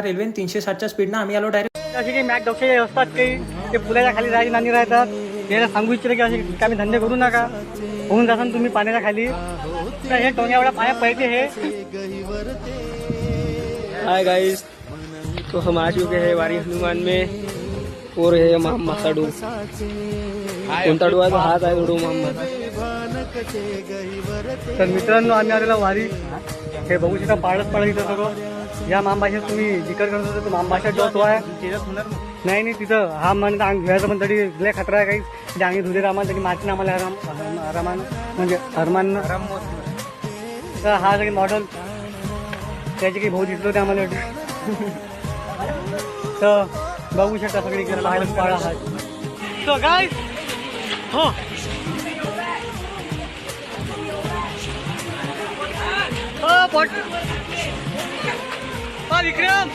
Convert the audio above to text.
Railway 360च्या स्पीडनं आम्ही आलो direct. असे काही मॅक डॉक्टर असतात काही ते पुलाच्या खाली राही नाणी राहतात. याला सांगू इच्छिते की असे रिकामी धंदे करू नका. होऊन जासान तुम्ही पाण्याच्या खाली. तर हे टोंग्यावडा पाया पडते हे. हाय गाइस, तो हम आ चुके हैं वारी हनुमान में और है मामा साडू. कोणता डू आहे तो हाच आहे डू मामा. तर मित्रांनो आम्ही आलेला वारी हे बघू शकता. पाळत पाळत इथं सगळं या मामभाषेत तुम्ही जिकर करत होता तो मामभाषा जो तो आहे नाही तिथं हा मन अंग घ्यायचं पण तरी लय खतरा आहे. काही डांगी धुले रामान तरी माती आम्हाला आरामान म्हणजे हरमान. तर हा सगळे मॉडेल त्याचे काही भाऊ दिसलो ते आम्हाला. तर बघू शकता सगळी पाळत पाळा हा. So guys, हो विक्रम